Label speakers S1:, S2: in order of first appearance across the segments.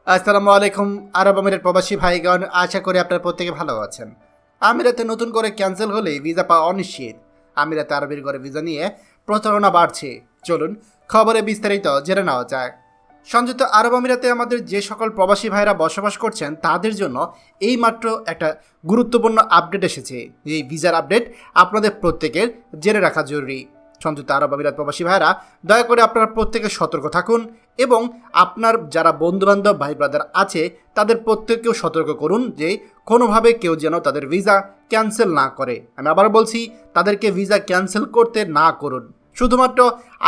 S1: আসসালামু আলাইকুম আরব আমিরাত প্রবাসী ভাইগণ, আশা করি আপনারা প্রত্যেকে ভালো আছেন। আমিরাতে নতুন করে ক্যান্সেল হলে ভিসা পাওয়া অনিশ্চিত। আমিরাতে আরবের ঘরে ভিসা নিয়ে প্রতারণা বাড়ছে। চলুন খবরে বিস্তারিত জেনে নেওয়া যায়। সংযুক্ত আরব আমিরাতে আমাদের যে সকল প্রবাসী ভাইরা বসবাস করছেন তাদের জন্য এইমাত্র একটা গুরুত্বপূর্ণ আপডেট এসেছে। এই ভিসার আপডেট আপনাদের প্রত্যেকের জেনে রাখা জরুরি। সংযুক্ত আরব আমিরাত প্রবাসী ভাইরা দয়া করে আপনারা প্রত্যেকে সতর্ক থাকুন এবং আপনার যারা বন্ধুবান্ধব ভাই ব্রাদার আছে তাদের প্রত্যেককেও সতর্ক করুন যে কোনোভাবে কেউ যেন তাদের ভিসা ক্যান্সেল না করে। আমি আবার বলছি, তাদেরকে ভিসা ক্যান্সেল করতে না করুন। শুধুমাত্র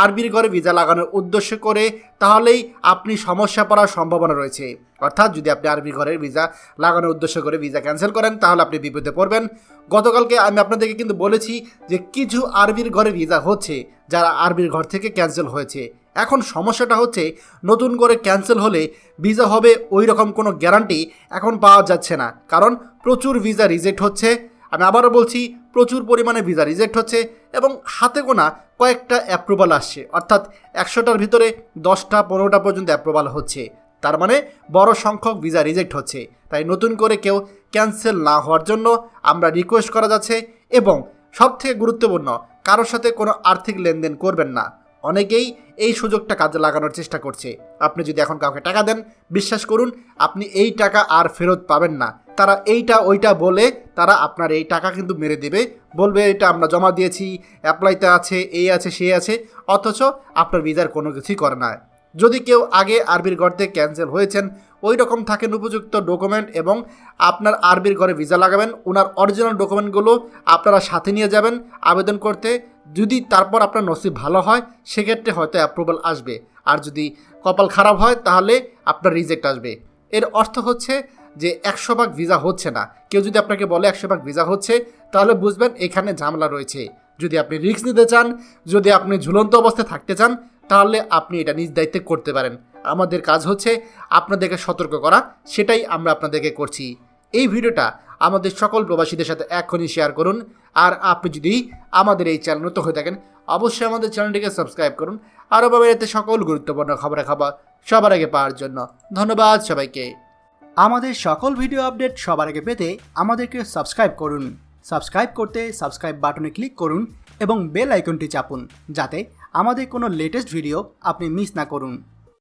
S1: আরবির ঘরে ভিসা লাগানোর উদ্দেশ্য করে তাহলেই আপনি সমস্যা পড়ার সম্ভাবনা রয়েছে। অর্থাৎ যদি আপনি আরবির ঘরের ভিসা লাগানোর উদ্দেশ্য করে ভিসা ক্যান্সেল করেন তাহলে আপনি বিপদে পড়বেন। গতকালকে আমি আপনাদেরকে কিন্তু বলেছি যে কিছু আরবির ঘরে ভিসা হচ্ছে যারা আরবির ঘর থেকে ক্যান্সেল হয়েছে। এখন সমস্যাটা হচ্ছে নতুন করে ক্যান্সেল হলে ভিসা হবে ওই রকম কোনো গ্যারান্টি এখন পাওয়া যাচ্ছে না, কারণ প্রচুর ভিসা রিজেক্ট হচ্ছে। আমি আবারও বলছি, প্রচুর পরিমাণে ভিসা রিজেক্ট হচ্ছে এবং হাতে গোনা কয়েকটা অ্যাপ্রুভাল আসছে। অর্থাৎ 100টার ভিতরে 10টা 15টা পর্যন্ত অ্যাপ্রুভাল হচ্ছে। তার মানে বড় সংখ্যক ভিসা রিজেক্ট হচ্ছে। তাই নতুন করে কেউ ক্যান্সেল না হওয়ার জন্য আমরা রিকোয়েস্ট করা যাচ্ছে। এবং সবথেকে গুরুত্বপূর্ণ, কারোর সাথে কোনো আর্থিক লেনদেন করবেন না। অনেকেই এই সুযোগটা কাজে লাগানোর চেষ্টা করছে। আপনি যদি এখন কাউকে টাকা দেন, বিশ্বাস করুন আপনি এই টাকা আর ফেরত পাবেন না। তারা এইটা ওইটা বলে তারা আপনার এই টাকা কিন্তু মেরে দেবে, বলবে এটা আমরা জমা দিয়েছি, অ্যাপ্লাইতে আছে, এই আছে সে আছে, অথচ আপনার ভিসার কোনো কিছুই করে না। যদি কেউ আগে আরবির ঘর থেকে ক্যান্সেল হয়েছেন, ওই রকম থাকেন উপযুক্ত ডকুমেন্ট এবং আপনার আরবির ঘরে ভিসা লাগাবেন, ওনার অরিজিনাল ডকুমেন্টগুলো আপনারা সাথে নিয়ে যাবেন আবেদন করতে। যদি তারপর আপনার নসিব ভালো হয় সেক্ষেত্রে হয়তো অ্যাপ্রুভাল আসবে, আর যদি কপাল খারাপ হয় তাহলে আপনার রিজেক্ট আসবে। এর অর্থ হচ্ছে যে 100 ভাগ ভিসা হচ্ছে না। কেউ যদি আপনাকে বলে 100 ভাগ ভিসা হচ্ছে, তাহলে বুঝবেন এখানে ঝামেলা রয়েছে। যদি আপনি রিস্ক নিতে চান, যদি আপনি ঝুলন্ত অবস্থায় থাকতে চান, তাহলে আপনি এটা নিজ দায়িত্বে করতে পারেন। আমাদের কাজ হচ্ছে আপনাদেরকে সতর্ক করা, সেটাই আমরা আপনাদেরকে করছি। এই ভিডিওটা আমাদের সকল প্রবাসীদের সাথে এখনই শেয়ার করুন। আর আপনি যদি আমাদের এই চ্যানেল নতুন হয়ে থাকেন, অবশ্যই আমাদের চ্যানেলটিকে সাবস্ক্রাইব করুন আরব আমিরাতে সকল গুরুত্বপূর্ণ খবরাখবর সবার আগে পাওয়ার জন্য। ধন্যবাদ সবাইকে।
S2: আমাদের সকল ভিডিও আপডেট সবার আগে পেতে আমাদেরকে সাবস্ক্রাইব করুন। সাবস্ক্রাইব করতে সাবস্ক্রাইব বাটনে ক্লিক করুন এবং বেল আইকনটি চাপুন, যাতে আমাদের কোনো লেটেস্ট ভিডিও আপনি মিস না করুন।